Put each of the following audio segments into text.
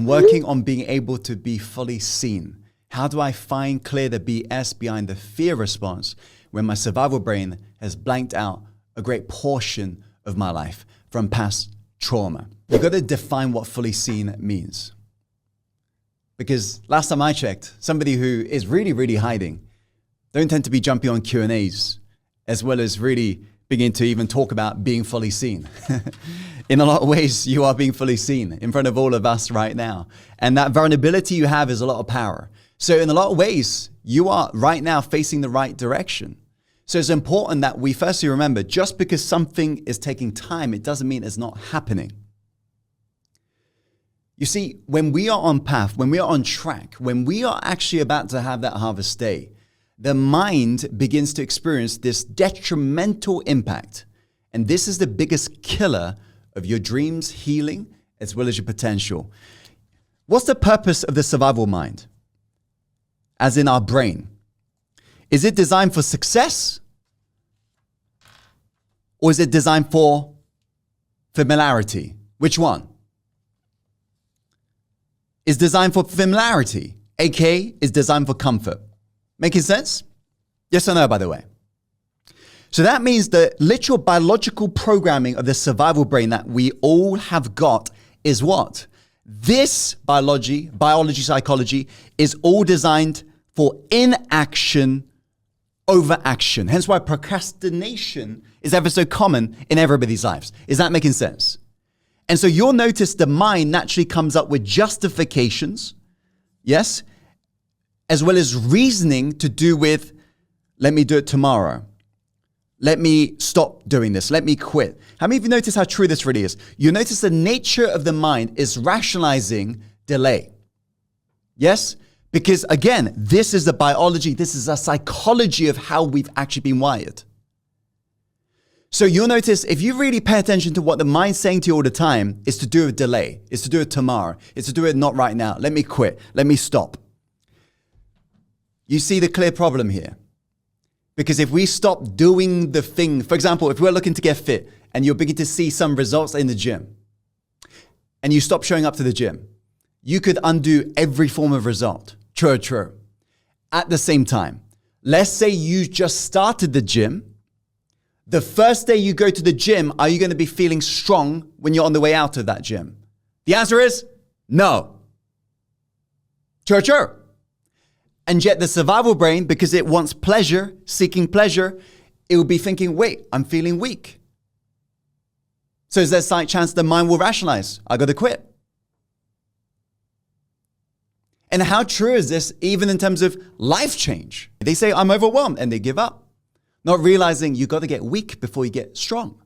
working on being able to be fully seen. How do I find clear the BS behind the fear response when my survival brain has blanked out a great portion of my life from past trauma? You've got to define what fully seen means. Because last time I checked, somebody who is really, really hiding don't tend to be jumping on Q&As as well as really begin to even talk about being fully seen. In a lot of ways, you are being fully seen in front of all of us right now. And that vulnerability you have is a lot of power. So in a lot of ways, you are right now facing the right direction. So it's important that we firstly remember, just because something is taking time, it doesn't mean it's not happening. You see, when we are on path, when we are on track, when we are actually about to have that harvest day, the mind begins to experience this detrimental impact. And this is the biggest killer of your dreams, healing, as well as your potential. What's the purpose of the survival mind? As in our brain. Is it designed for success? Or is it designed for familiarity? Which one? Is designed for familiarity, aka is designed for comfort. Making sense? Yes or no, by the way? So that means the literal biological programming of the survival brain that we all have got is what? This biology, psychology, is all designed for inaction over action. Hence why procrastination is ever so common in everybody's lives. Is that making sense? And so you'll notice the mind naturally comes up with justifications, yes, as well as reasoning to do with, let me do it tomorrow. Let me stop doing this. Let me quit. How many of you notice how true this really is? You notice the nature of the mind is rationalizing delay. Yes? Because again, this is the biology, this is a psychology of how we've actually been wired. So you'll notice if you really pay attention to what the mind's saying to you all the time, is to do with delay, is to do it tomorrow, is to do it not right now. Let me quit. Let me stop. You see the clear problem here. Because if we stop doing the thing, for example, if we're looking to get fit and you're beginning to see some results in the gym and you stop showing up to the gym, you could undo every form of result. True. At the same time, let's say you just started the gym. The first day you go to the gym, are you going to be feeling strong when you're on the way out of that gym? The answer is no. True. And yet the survival brain, because it wants pleasure, seeking pleasure, it will be thinking, wait, I'm feeling weak. So is there a slight chance the mind will rationalize? I got to quit. And how true is this even in terms of life change? They say, I'm overwhelmed, and they give up. Not realizing you got to get weak before you get strong.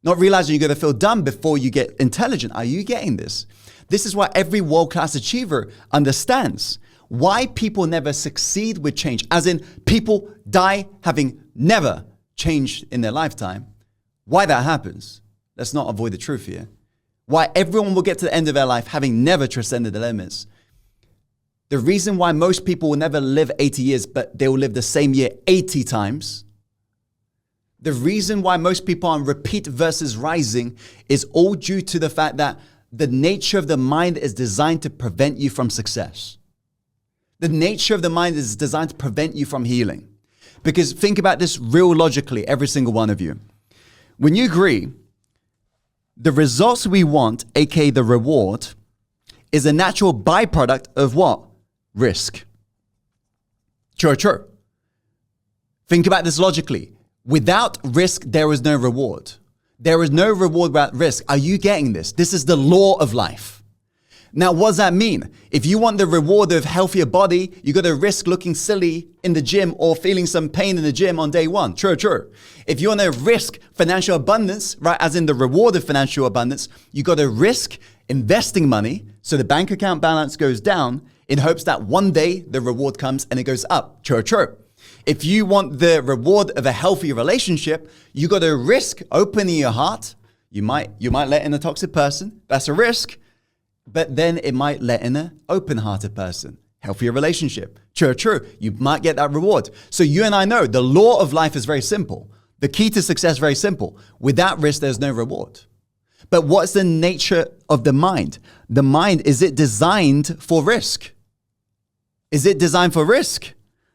Not realizing you got to feel dumb before you get intelligent. Are you getting this? This is why every world-class achiever understands why people never succeed with change. As in, people die having never changed in their lifetime. Why that happens? Let's not avoid the truth here. Why everyone will get to the end of their life having never transcended the limits. The reason why most people will never live 80 years, but they will live the same year 80 times. The reason why most people are on repeat versus rising is all due to the fact that the nature of the mind is designed to prevent you from success. The nature of the mind is designed to prevent you from healing. Because think about this real logically, every single one of you. When you agree, the results we want, aka the reward, is a natural byproduct of what? Risk. True. Think about this logically. Without risk, there is no reward. There is no reward without risk. Are you getting this? This is the law of life. Now, what does that mean? If you want the reward of healthier body, you got to risk looking silly in the gym or feeling some pain in the gym on day one. True. If you want to risk financial abundance, right, as in the reward of financial abundance, you got to risk investing money so the bank account balance goes down in hopes that one day the reward comes and it goes up. True. If you want the reward of a healthy relationship, you got to risk opening your heart. You might let in a toxic person. That's a risk. But then it might let in an open-hearted person. Healthier relationship. True. You might get that reward. So you and I know the law of life is very simple. The key to success is very simple. Without risk, there's no reward. But what's the nature of the mind? the mind, is it designed for risk? Is it designed for risk?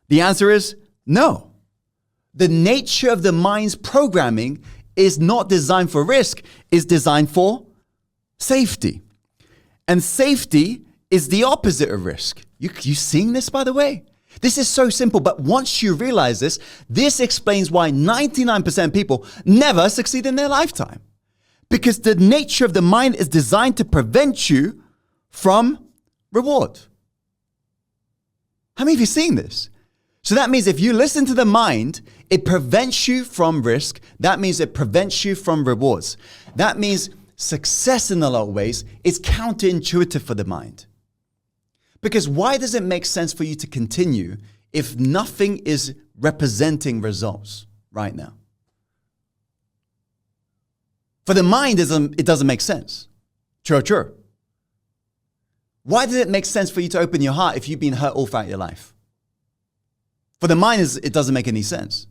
The answer is no. The nature of the mind's programming is not designed for risk, it's designed for safety. And safety is the opposite of risk. You seeing this, by the way? This is so simple, but once you realize this, this explains why 99% of people never succeed in their lifetime. Because the nature of the mind is designed to prevent you from reward. How many of you seen this? So that means if you listen to the mind, it prevents you from risk. That means it prevents you from rewards. That means success in a lot of ways is counterintuitive for the mind. Because why does it make sense for you to continue if nothing is representing results right now? For the mind, it doesn't make sense. True. Why does it make sense for you to open your heart if you've been hurt all throughout your life? For the mind, it doesn't make any sense.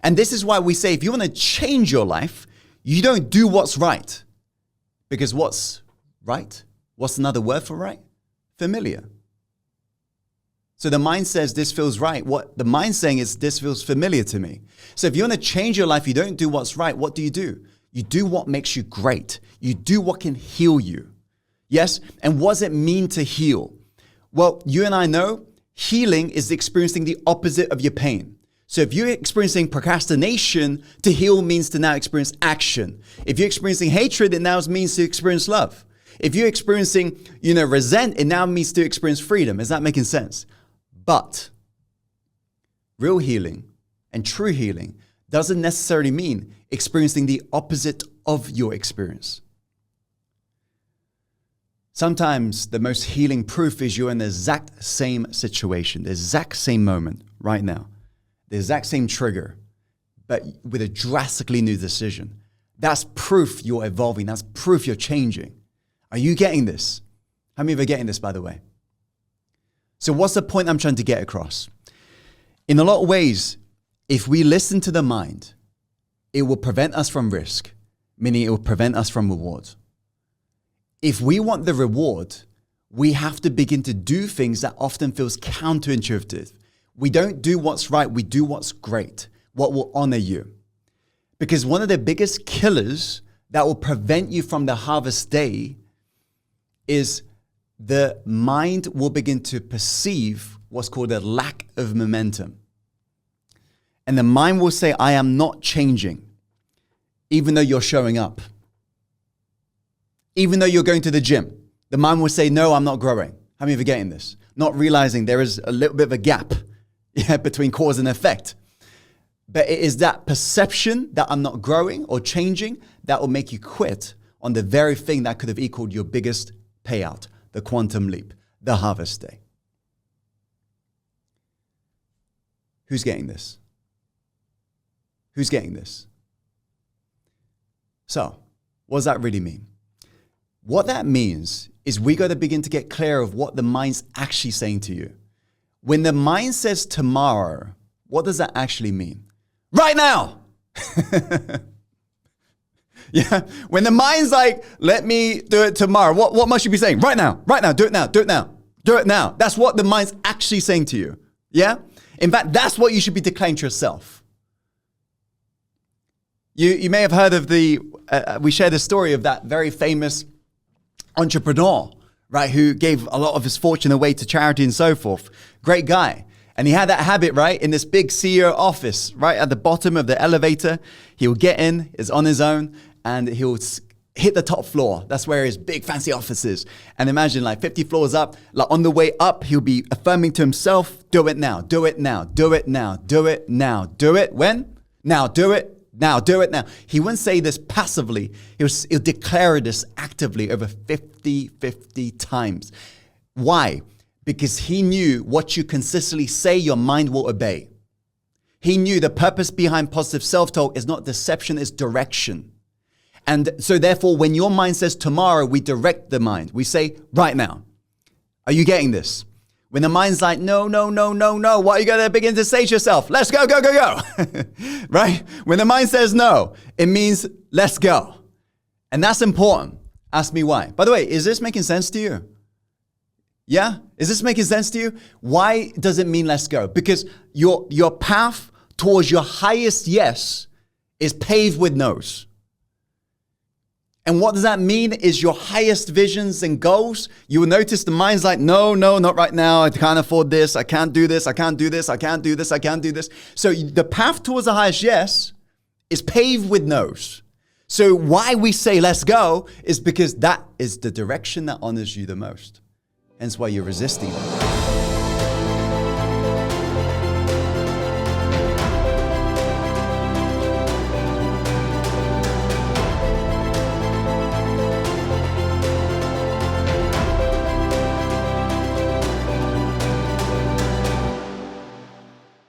And this is why we say if you want to change your life, you don't do what's right. Because what's right? What's another word for right? Familiar. So the mind says this feels right. What the mind's saying is this feels familiar to me. So if you want to change your life, you don't do what's right. What do? You do what makes you great. You do what can heal you. Yes? And what does it mean to heal? Well, you and I know healing is experiencing the opposite of your pain. So if you're experiencing procrastination, to heal means to now experience action. If you're experiencing hatred, it now means to experience love. If you're experiencing, resent, it now means to experience freedom. Is that making sense? But real healing and true healing doesn't necessarily mean experiencing the opposite of your experience. Sometimes the most healing proof is you're in the exact same situation, the exact same moment right now, the exact same trigger, but with a drastically new decision. That's proof you're evolving. That's proof you're changing. Are you getting this? How many of you are getting this, by the way? So what's the point I'm trying to get across? In a lot of ways, if we listen to the mind, it will prevent us from risk, meaning it will prevent us from reward. If we want the reward, we have to begin to do things that often feels counterintuitive. We don't do what's right, we do what's great, what will honor you. Because one of the biggest killers that will prevent you from the harvest day is the mind will begin to perceive what's called a lack of momentum. And the mind will say, I am not changing, even though you're showing up. Even though you're going to the gym, the mind will say, no, I'm not growing. How many of you are getting this? Not realizing there is a little bit of a gap between cause and effect. But it is that perception that I'm not growing or changing that will make you quit on the very thing that could have equaled your biggest payout, the quantum leap, the harvest day. Who's getting this? Who's getting this? So, what does that really mean? What that means is we got to begin to get clear of what the mind's actually saying to you. When the mind says tomorrow, what does that actually mean? Right now! Yeah. When the mind's like, let me do it tomorrow, what must you be saying? Right now, do it now, do it now, do it now. That's what the mind's actually saying to you. Yeah? In fact, that's what you should be declaring to yourself. You may have heard of we share the story of that very famous entrepreneur, right, who gave a lot of his fortune away to charity and so forth. Great guy. And he had that habit, right, in this big CEO office, right at the bottom of the elevator. He'll get in, is on his own, and he'll hit the top floor. That's where his big fancy office is. And imagine like 50 floors up, like on the way up, he'll be affirming to himself, do it now, do it now, do it now, do it now, do it when? Now, do it. Now, do it now. He wouldn't say this passively. He'll declare this actively over 50 times. Why? Because he knew what you consistently say, your mind will obey. He knew the purpose behind positive self-talk is not deception, it's direction. And so therefore, when your mind says tomorrow, we direct the mind. We say right now. Are you getting this? When the mind's like, no, what are you going to begin to say to yourself? Let's go. Right? When the mind says no, it means let's go. And that's important. Ask me why. By the way, is this making sense to you? Yeah? Is this making sense to you? Why does it mean let's go? Because your path towards your highest yes is paved with no's. And what does that mean is your highest visions and goals. You will notice the mind's like, no, not right now. I can't afford this. I can't do this. I can't do this. I can't do this. I can't do this. So the path towards the highest yes is paved with no's. So why we say let's go is because that is the direction that honors you the most. Hence why you're resisting it.